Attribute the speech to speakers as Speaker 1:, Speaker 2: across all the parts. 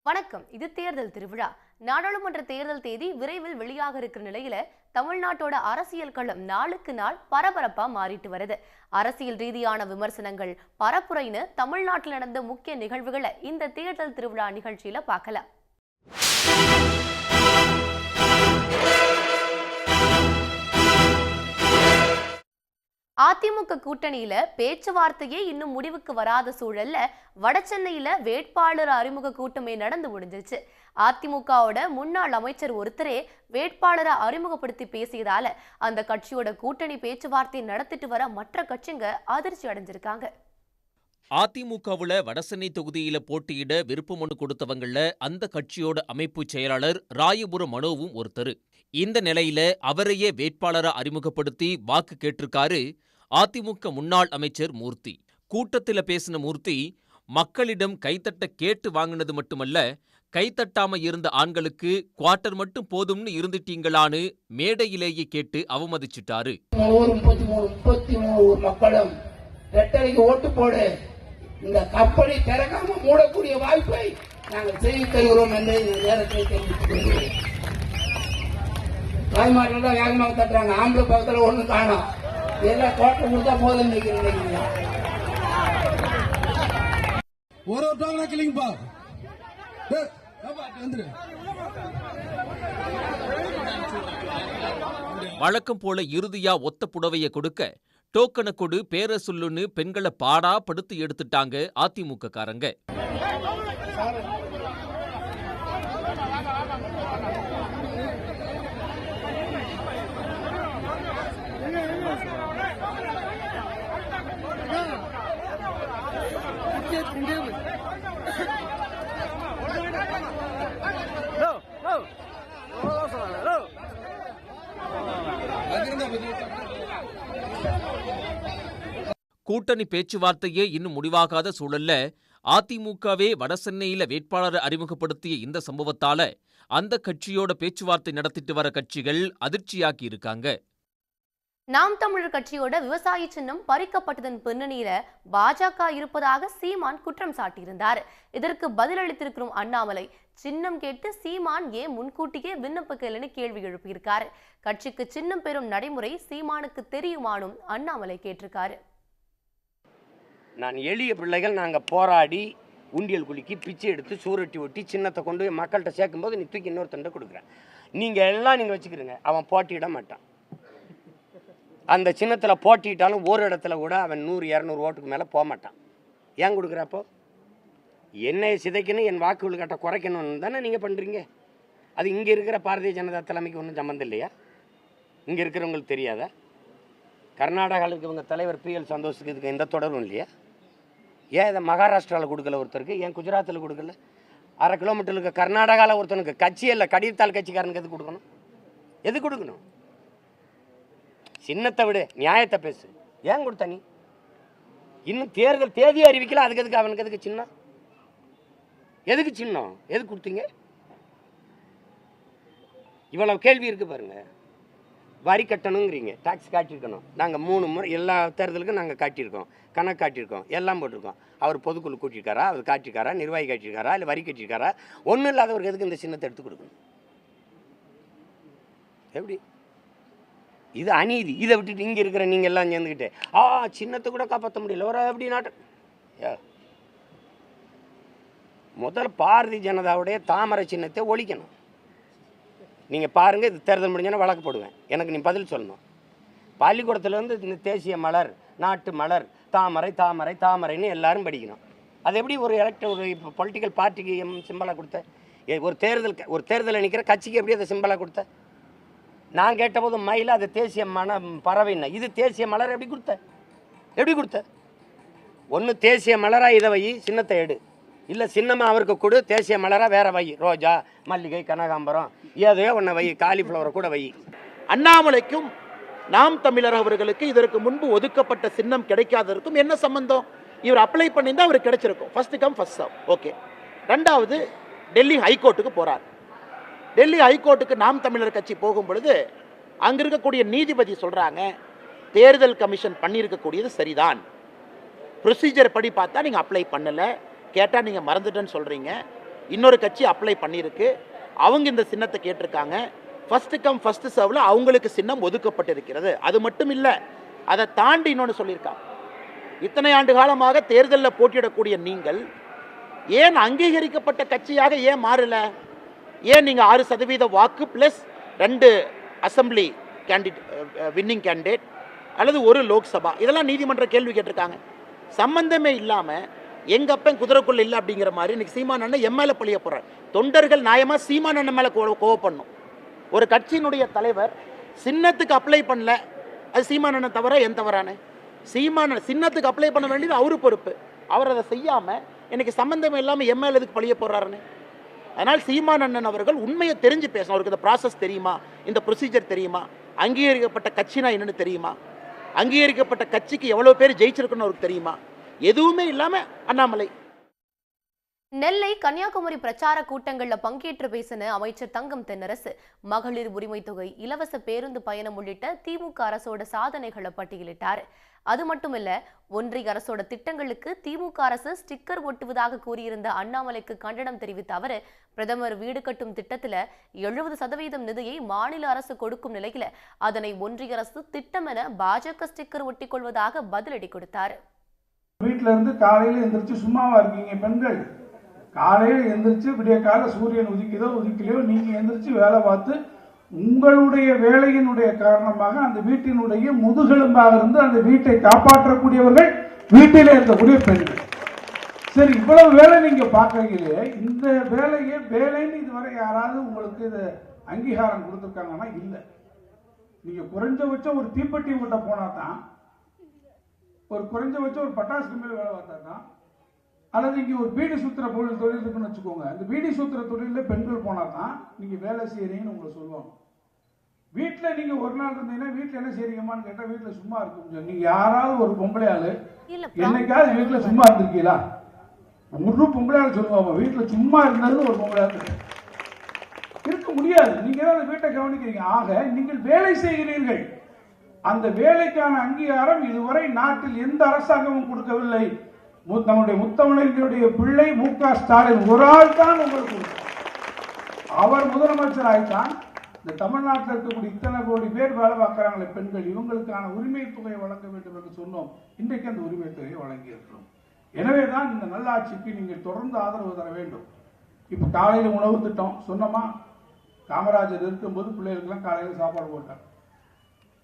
Speaker 1: வணக்கம். இது தேர்தல் திருவிழா. நாடாளுமன்ற தேர்தல் தேதி விரைவில் வெளியாக இருக்கிற நிலையில தமிழ்நாட்டோட அரசியல் களம் நாளுக்கு நாள் பரபரப்பா மாறிட்டு வருது. அரசியல் ரீதியான விமர்சனங்கள், பரப்புரைன்னு தமிழ்நாட்டில் நடந்த முக்கிய நிகழ்வுகளை இந்த தேர்தல் திருவிழா நிகழ்ச்சியில பார்க்கலாம். அதிமுக கூட்டணியில பேச்சுவார்த்தையே இன்னும் முடிவுக்கு வராத சூழல்ல வடசென்னையில வேட்பாளர் அறிமுக கூட்டமே நடந்து முடிஞ்சிருச்சு. அதிமுகவோட முன்னாள் அமைச்சர் ஒருத்தரே வேட்பாளரை அறிமுகப்படுத்தி பேசியதால அந்த கட்சியோட கூட்டணி பேச்சுவார்த்தை நடத்திட்டு வர மற்ற கட்சிங்க அதிர்ச்சி அடைஞ்சிருக்காங்க.
Speaker 2: அதிமுகவுல வடசென்னை தொகுதியில போட்டியிட விருப்ப மனு கொடுத்தவங்கள அந்த கட்சியோட அமைப்பு செயலாளர் ராயபுரம் மனோவும் ஒருத்தர். இந்த நிலையில அவரையே வேட்பாளரா அறிமுகப்படுத்தி வாக்கு கேட்டிருக்காரு அதிமுக முன்னாள் அமைச்சர் மூர்த்தி. கூட்டத்தில பேசின மூர்த்தி, மக்களிடம் கைத்தட்ட கேட்டு வாங்கினது மட்டுமல்ல, கைத்தட்டாம இருந்த ஆண்களுக்கு குவார்டர் மட்டும் போதும்னு இருந்துட்டீங்களான்னு மேடையிலேயே கேட்டு அவமதிச்சுட்டாரு.
Speaker 3: மக்களும் ரெட்டலைக்கு ஓட்டு போடு, இந்த கப்பலை திறக்காம மூடக்கூடிய வாய்ப்பை நாங்கள் செய்து தருகிறோம் என்று இந்த நேரத்தில் தெரிவித்துக் தாய்மார்கள் தான் வேகமாக தட்டுறாங்க. ஆம்பளை பக்கத்தில் ஒண்ணு காணும். இதெல்லாம் கோட்டை கொடுத்தா போதும் நினைக்கிறீங்க.
Speaker 2: வழக்கம் போல இறுதியா ஒத்த புடவைய கொடுக்க டோக்கனை கொடு, பேர சொல்லுன்னு பெண்களை பாடா படுத்து எடுத்துட்டாங்க அதிமுக காரங்க. கூட்டணி பேச்சுவார்த்தையே இன்னும் முடிவாகாத சூழல்ல அதிமுகவே வடசென்னையில வேட்பாளரை அறிமுகப்படுத்திய இந்த சம்பவத்தால அந்த கட்சியோட பேச்சுவார்த்தை நடத்திட்டு வர கட்சிகள் அதிர்ச்சியாக்கி இருக்காங்க.
Speaker 1: நாம் தமிழர் கட்சியோட விவசாய சின்னம் பறிக்கப்பட்டதன் பின்னணியில பாஜக இருப்பதாக சீமான் குற்றம் சாட்டியிருந்தார். இதற்கு பதிலளித்திருக்கும் அண்ணாமலை, சின்னம் கேட்டு சீமான் ஏன் முன்கூட்டியே விண்ணப்பிக்கலன்னு கேள்வி எழுப்பியிருக்காரு. கட்சிக்கு சின்னம் பெறும் நடைமுறை சீமானுக்கு தெரியுமானும் அண்ணாமலை கேட்டிருக்காரு.
Speaker 4: நான் எளிய பிள்ளைகள் நாங்கள் போராடி உண்டியல் குலுக்கி பிச்சை எடுத்து சூரட்டி ஒட்டி சின்னத்தை கொண்டு மக்கள்கிட்ட சேர்க்கும்போது நீ தூக்கி இன்னொருத்தண்ட கொடுக்குறேன். நீங்கள் எல்லாம் நீங்கள் வச்சுக்கிறீங்க. அவன் போட்டியிட மாட்டான். அந்த சின்னத்தில் போட்டிட்டாலும் ஒரு இடத்துல கூட அவன் 100-200 ஓட்டுக்கு மேலே போக மாட்டான். ஏன் கொடுக்குறப்போ? என்னை சிதைக்கணும், என் வாக்குகள் கட்ட குறைக்கணும்னு தானே நீங்கள் பண்ணுறீங்க. அது இங்கே இருக்கிற பாரதிய ஜனதா தலைமைக்கு ஒன்றும் சம்மந்தம் இல்லையா? இங்கே இருக்கிறவங்களுக்கு தெரியாதா? கர்நாடகாவில் இவங்க தலைவர் PL சந்தோஷுக்கு இதுக்கு எந்த தொடர்பும் இல்லையா? ஏன் இதை மகாராஷ்டிராவில் கொடுக்கல ஒருத்தருக்கு? ஏன் குஜராத்தில் கொடுக்கல? 1/2 கிலோமீட்டருக்கு கர்நாடகாவில் ஒருத்தனுக்கு கட்சி இல்லை, கடிதத்தால் கட்சிக்காரனுக்கு எது கொடுக்கணும்? எது கொடுக்கணும்? சின்னத்தை விடு, நியாயத்தை பேசு. ஏன் கொடுத்த நீ? இன்னும் தேர்தல் தேதி அறிவிக்கல, அதுக்கு எதுக்கு அவனுக்கு எதுக்கு சின்னம்? எதுக்கு சின்னம்? எது கொடுத்தீங்க? இவ்வளவு கேள்வி இருக்கு பாருங்க. வரி கட்டணுங்கிறீங்க, டாக்ஸ் காட்டியிருக்கணும். நாங்கள் 3 முறை எல்லா தேர்தலுக்கும் நாங்கள் காட்டியிருக்கோம், கணக்கு காட்டியிருக்கோம், எல்லாம் போட்டிருக்கோம். அவர் பொதுக்குழு கூட்டியிருக்காரா, அவர் காட்டியிருக்காரா, நிர்வாகி காட்டியிருக்காரா, இல்லை வரி கட்டியிருக்காரா? ஒன்றும் இல்லாதவருக்கு எதுக்கு இந்த சின்னத்தை எடுத்து கொடுக்கணும்? எப்படி? இது அநீதி. இதை விட்டுட்டு இங்கே இருக்கிற நீங்கள் எல்லாம் சேர்ந்துக்கிட்டு சின்னத்தை கூட காப்பாற்ற முடியல ஒரு எப்படி நாட்டு. முதல் பாரதிய ஜனதாவுடைய தாமரை சின்னத்தை ஒழிக்கணும். நீங்கள் பாருங்கள், இது தேர்தல் முடிஞ்சோன்னா வழக்கு போடுவேன். எனக்கு நீ பதில் சொல்லணும். பள்ளிக்கூடத்துலேருந்து இந்த தேசிய மலர், நாட்டு மலர், தாமரை தாமரை தாமரைன்னு எல்லாரும் படிக்கணும். அது எப்படி ஒரு இப்போ பொலிட்டிக்கல் பார்ட்டிக்கு சிம்பலாக கொடுத்த? ஒரு தேர்தலில் நிற்கிற கட்சிக்கு எப்படி அதை சிம்பலாக கொடுத்த? நான் கேட்டபோது மயில அது தேசிய பறவைன்னா, இது தேசிய மலர் எப்படி கொடுத்த? எப்படி கொடுத்த? ஒன்று தேசிய மலராக இதை வை, சின்னத்தை எடு. இல்லை சின்னமாக அவருக்கு கொடு, தேசிய மலராக வேற வை. ரோஜா, மல்லிகை, கனகாம்பரம், ஏதோ ஒன்று வை, காலிஃப்ளவரை கூட வை.
Speaker 5: அண்ணாமலைக்கும் நாம் தமிழர் அவர்களுக்கு இதற்கு முன்பு ஒதுக்கப்பட்ட சின்னம் கிடைக்காததற்கும் என்ன சம்பந்தம்? இவர் அப்ளை பண்ணியிருந்தால் அவருக்கு கிடைச்சிருக்கும். First come first serve. Okay. ரெண்டாவது, டெல்லி ஹைகோர்ட்டுக்கு போகிறார். டெல்லி ஹைகோர்ட்டுக்கு நாம் தமிழர் கட்சி போகும் பொழுது அங்கே இருக்கக்கூடிய நீதிபதி சொல்கிறாங்க, தேர்தல் கமிஷன் பண்ணியிருக்கக்கூடியது சரிதான், ப்ரொசீஜர் படி பார்த்தா நீங்கள் அப்ளை பண்ணலை, கேட்டால் நீங்கள் மறந்துட்டேன்னு சொல்கிறீங்க, இன்னொரு கட்சி அப்ளை பண்ணியிருக்கு, அவங்க இந்த சின்னத்தை கேட்டிருக்காங்க. ஃபர்ஸ்ட் கம் ஃபர்ஸ்ட் சர்வ்ல அவங்களுக்கு சின்னம் ஒதுக்கப்பட்டிருக்கிறது. அது மட்டும் இல்லை, அதை தாண்டி இன்னொன்று சொல்லியிருக்காங்க. இத்தனை ஆண்டு காலமாக தேர்தலில் போட்டியிடக்கூடிய நீங்கள் ஏன் அங்கீகரிக்கப்பட்ட கட்சியாக ஏன் மாறல? ஏன் நீங்கள் 6% வாக்கு ப்ளஸ் 2 அசம்பிளி வின்னிங் கேண்டிடேட் அல்லது 1 லோக்சபா, இதெல்லாம் நீதிமன்ற கேள்வி கேட்டிருக்காங்க. சம்பந்தமே இல்லாமல் எங்க அப்பன் குதிரைக்குள்ள இல்லை அப்படிங்கிற மாதிரி இன்னைக்கு சீமான் அண்ணன் எம்எல்ஏ பழிய போறார். தொண்டர்கள் நியாயமாக சீமான் அண்ணன் மேலே கோவப்படணும். ஒரு கட்சியினுடைய தலைவர் சின்னத்துக்கு அப்ளை பண்ணல, அது சீமான் அண்ணன் தவிர என் தவறானே? சீமான் சின்னத்துக்கு அப்ளை பண்ண வேண்டியது அவரு பொறுப்பு. அவர் அதை செய்யாமல் இன்னைக்கு சம்பந்தமே இல்லாமல் எம்எல்ஏ எதுக்கு பழிய போடுறாருன்னு. அதனால் சீமான் அண்ணன் அவர்கள் உண்மையை தெரிஞ்சு பேசணும். அவருக்கு இந்த ப்ராசஸ் தெரியுமா, இந்த ப்ரொசீஜர் தெரியுமா, அங்கீகரிக்கப்பட்ட கட்சினா என்னன்னு தெரியுமா, அங்கீகரிக்கப்பட்ட கட்சிக்கு எவ்வளோ பேர் ஜெயிச்சிருக்குன்னு அவருக்கு தெரியுமா? எதுவுமே இல்லாமல் அண்ணாமலை.
Speaker 1: நெல்லை கன்னியாகுமரி பிரச்சார கூட்டங்கள்ல பங்கேற்று பேசின அமைச்சர் தங்கம் தென்னரசு மகளிர் உரிமை தொகை, இலவச பேருந்து பயணம் உள்ளிட்ட திமுக அரசோட சாதனைகளை பட்டியலிட்டார். அது மட்டுமில்ல, ஒன்றிய அரசோட திட்டங்களுக்கு திமுக அரசு ஸ்டிக்கர் ஒட்டுவதாக கூறியிருந்த அண்ணாமலைக்கு கண்டனம் தெரிவித்த அவர், பிரதமர் வீடு கட்டும் திட்டத்துல 70% நிதியை மாநில அரசு கொடுக்கும் நிலையில அதனை ஒன்றிய அரசு திட்டம் என பாஜக ஸ்டிக்கர் ஒட்டிக் கொள்வதாக பதிலடி கொடுத்தார்.
Speaker 6: வீட்டில இருந்து காலையில எந்திரிச்சு சும்மாவா இருக்கீங்க பெண்கள்? காலையில் எந்திரிச்சு விடிய கால சூரியன் உதிக்குதோ உதிக்கலையோ நீங்க எந்திரிச்சு வேலை பார்த்து உங்களுடைய வேலையினுடைய காரணமாக அந்த வீட்டினுடைய முதுகெலும்பாக இருந்து அந்த வீட்டை காப்பாற்றக்கூடியவர்கள் வீட்டிலே இருக்கக்கூடிய பெண்கள். சரி, இவ்வளவு வேலை நீங்க பார்க்கறீங்களே, இந்த வேலையை வேலைன்னு இதுவரை யாராவது உங்களுக்கு இது அங்கீகாரம் கொடுத்துருக்காங்கன்னா இல்லை. நீங்க குறைஞ்சபட்சம் ஒரு தீப்பெட்டி ஓட்ட போனா தான், ஒரு குறைஞ்சபட்சம் ஒரு பட்டாசு கம்பெனியில் வேலை பார்த்தா தான், அல்லது இங்கே ஒரு பீடி சுத்திர தொழில் இருக்குன்னு வச்சுக்கோங்க, அந்த பீடி சுத்திர தொழிலில் பெண்கள் போனால் தான் நீங்கள் வேலை செய்கிறீங்கன்னு உங்களை சொல்லுவாங்க. வீட்டில் நீங்கள் ஒரு நாள் இருந்தீங்கன்னா வீட்டில் என்ன செய்றீங்கம்மான்னு கேட்டால் வீட்டில் சும்மா இருக்க முடியும். நீங்கள் யாராவது ஒரு பொம்பளை ஆளு என்னைக்காவது வீட்டில் சும்மா இருந்திருக்கீங்களா? ஒரு பொம்பளை ஆள் சொல்லுவாங்க வீட்டில் சும்மா இருந்தது ஒரு பொம்பளை ஆள் இருக்க முடியாது. நீங்கள் தான் அந்த வீட்டை கவனிக்கிறீங்க. ஆக நீங்கள் வேலை செய்கிறீர்கள். அந்த வேலைக்கான அங்கீகாரம் இதுவரை நாட்டில் எந்த அரசாங்கமும் கொடுக்கவில்லை. நம்முடைய முத்தமிழர்களுடைய பிள்ளை மு.க. ஸ்டாலின் ஒரு ஆள் தான் உங்களுக்கு. அவர் முதலமைச்சர் ஆயிட்டான். இந்த தமிழ்நாட்டில் இருக்கக்கூடிய இத்தனை கோடி பேர் வேலை பார்க்கிறாங்களே பெண்கள், இவங்களுக்கான உரிமை தொகையை வழங்க வேண்டும் என்று சொன்னோம். இன்றைக்கு அந்த உரிமை தொகையை வழங்கி இருக்கிறோம். எனவேதான் இந்த நல்லாட்சிக்கு நீங்கள் தொடர்ந்து ஆதரவு தர வேண்டும். இப்ப காலையில் உணவு திட்டம் சொன்னோமா? காமராஜர் இருக்கும்போது பிள்ளைகளுக்கெல்லாம் காலையில் சாப்பாடு போட்டார்.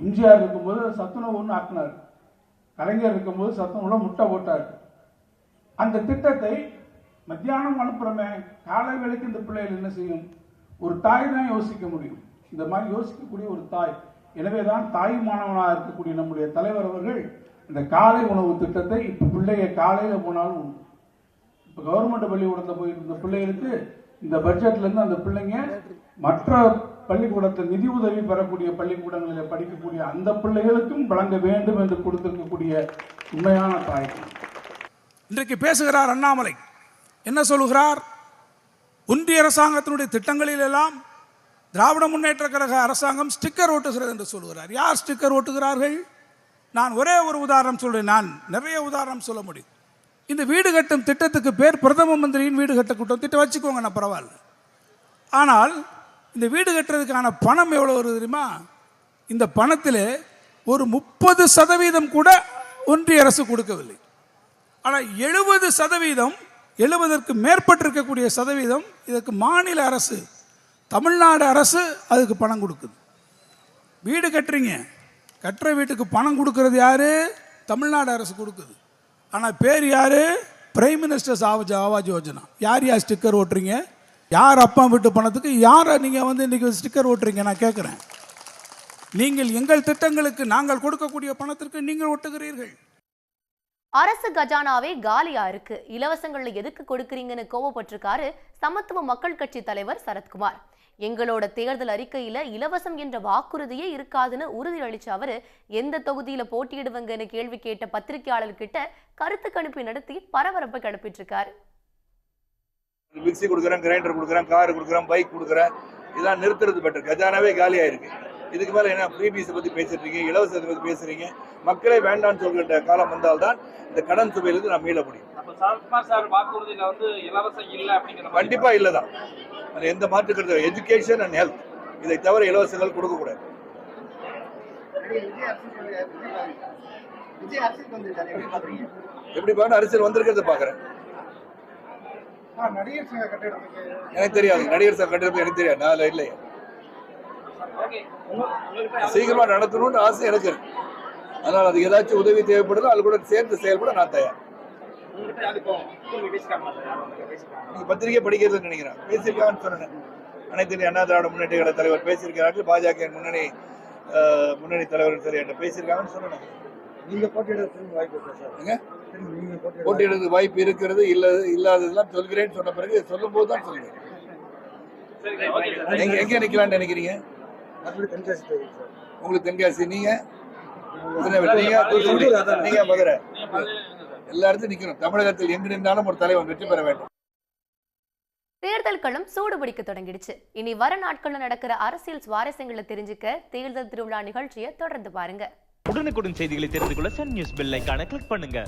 Speaker 6: எம்ஜிஆர் இருக்கும்போது சத்துணவு ஒன்று ஆக்கினார். கலைஞர் இருக்கும்போது சத்துணவுல முட்டை போட்டார். அந்த திட்டத்தை மத்தியானம் அனுப்புறமே, காலை வேளைக்கு இந்த பிள்ளைகள் என்ன செய்யும்? ஒரு தாய் தான் யோசிக்க முடியும். இந்த மாதிரி யோசிக்கக்கூடிய ஒரு தாய். எனவேதான் தாய் மாணவனாக இருக்கக்கூடிய நம்முடைய தலைவர் அவர்கள் இந்த காலை உணவு திட்டத்தை இப்ப பிள்ளைய காலையில போனாலும் இப்ப கவர்மெண்ட் பள்ளிக்கூடத்தில் போயிருந்த பிள்ளைகளுக்கு இந்த பட்ஜெட்ல இருந்து அந்த பிள்ளைங்க மற்ற பள்ளிக்கூடத்தில் நிதி உதவி பெறக்கூடிய பள்ளிக்கூடங்களில் படிக்கக்கூடிய அந்த பிள்ளைகளுக்கும் வழங்க வேண்டும் என்று கொடுத்திருக்கக்கூடிய உண்மையான தாய்.
Speaker 7: இன்றைக்கு பேசுகிறார் அண்ணாமலை. என்ன சொல்லுகிறார்? ஒன்றிய அரசாங்கத்தினுடைய திட்டங்களில் எல்லாம் திராவிட முன்னேற்ற கழக அரசாங்கம் ஸ்டிக்கர் ஓட்டுகிறது என்று சொல்லுகிறார். யார் ஸ்டிக்கர் ஓட்டுகிறார்கள்? நான் ஒரே ஒரு உதாரணம் சொல்றேன். நான் நிறைய உதாரணம் சொல்ல முடியும். இந்த வீடு கட்டும் திட்டத்துக்கு பேர் பிரதம மந்திரியின் வீடு கட்ட கூட்டம் திட்டம் வச்சுக்கோங்க, நான் பரவாயில்ல. ஆனால் இந்த வீடு கட்டுறதுக்கான பணம் எவ்வளவு வருது தெரியுமா? இந்த பணத்தில் ஒரு 30% கூட ஒன்றிய அரசு கொடுக்கவில்லை. ஆனால் 70%, 70ற்கு மேற்பட்டிருக்கக்கூடிய சதவீதம் இதற்கு மாநில அரசு, தமிழ்நாடு அரசு அதுக்கு பணம் கொடுக்குது. வீடு கட்டுறீங்க, கட்டுற வீட்டுக்கு பணம் கொடுக்கறது யாரு? தமிழ்நாடு அரசு கொடுக்குது. ஆனால் பேர் யாரு? Prime minister's Awas Yojana. யார் யார் ஸ்டிக்கர் ஓட்டுறீங்க? யார் அப்பா வீட்டு பணத்துக்கு யாரை நீங்கள் இன்னைக்கு ஸ்டிக்கர் ஓட்டுறீங்க? நான் கேட்குறேன். நீங்கள் எங்கள் திட்டங்களுக்கு நாங்கள் கொடுக்கக்கூடிய பணத்திற்கு நீங்கள் ஒட்டுகிறீர்கள்.
Speaker 1: அரசு கஜானாவே காலியா இருக்கு, இலவசங்கள்ல எதுக்கு கொடுக்கறீங்கன்னு கோவப்பட்டிருக்காரு சமத்துவ மக்கள் கட்சி தலைவர் சரத்குமார். எங்களோட தேர்தல் அறிக்கையில இலவசம் என்ற வாக்குறுதியே இருக்காதுன்னு உறுதி அளிச்ச அவரு எந்த தொகுதியில போட்டியிடுவங்கன்னு கேள்வி கேட்ட பத்திரிகையாளர்கிட்ட கருத்து கணிப்பு நடத்தி பரபரப்பை கிளப்பிட்டு இருக்காரு.
Speaker 8: மிக்சி கொடுக்குறேன், கிரைண்டர் கொடுக்குறேன், கார் கொடுக்குறேன், பைக் கொடுக்குறேன், இதெல்லாம் நிறுத்துறது பெட்டர். கஜானாவே காலியா இருக்கு. இதுக்கு மேல என்ன ஃப்ரீபீஸை பத்தி பேசிட்டு இருக்கீங்க, இலவசத்தை பத்தி பேசுறீங்க. மக்களே வேண்டாம்னு சொல்கிற காலம் வந்தால்தான் இந்த கடன் சுமையிலிருந்து நாம் மீள முடியும். கண்டிப்பா இல்லதான். அது எந்த மாற்றுக்கிறது. எஜுகேஷன் அண்ட் ஹெல்த், இதை தவிர இலவசங்கள் கொடுக்க கூடாது. எப்படி பாருங்க, அரசியல் வந்திருக்கிறத பாக்குறேன். எனக்கு தெரியாது, நடிகர் சங்க கட்டிடத்துக்கு எனக்கு தெரியாது, நான் இல்லையா. சீக்கிரமா நடத்தணும்னு ஆசை எனக்கு இருக்கு. அதனால அதுக்கு ஏதாச்சும் உதவி தேவைப்படுதோ அது கூட சேர்ந்து செயல்பட நான் தயார். நீங்க பத்திரிகை படிக்கிறதுன்னு நினைக்கிறேன், பேசியிருக்காங்கன்னு சொன்னேன். அனைத்து இந்திய அண்ணா திராவிட முன்னேற்ற கழக தலைவர் பேசியிருக்கிறார்கள், பாஜக முன்னணி தலைவர் சரி என்ற பேசியிருக்காங்கன்னு சொன்னேன்.
Speaker 9: நீங்க போட்டியிடறதுக்கு வாய்ப்பு இருக்கா சார்?
Speaker 8: போட்டியிடறதுக்கு வாய்ப்பு இருக்கிறது இல்லாததெல்லாம் சொல்கிறேன்னு சொன்ன பிறகு சொல்லும் போது தான் சொல்றேன். எங்க நிக்கலாம்னு நினைக்கிறீங்க? உங்களுக்கு தென்காசி, நீங்க நீங்க மதுரை, எல்லா இடத்தும் நிக்கணும். தமிழகத்தில் எங்கு நின்றாலும் ஒரு தலைவன் வெற்றி பெற வேண்டும்.
Speaker 1: தேர்தல் களம் சூடுபிடிக்க தொடங்கிடுச்சு. இனி வர நாட்கள்ல நடக்கிற அரசியல் சுவாரஸ்யங்களை தெரிஞ்சுக்க தேர்தல் திருவிழா நிகழ்ச்சியை தொடர்ந்து பாருங்க.
Speaker 10: உடனுக்குடன் செய்திகளை தெரிந்து கொள்ள சன் நியூஸ் பெல் ஐகானை கிளிக் பண்ணுங்க.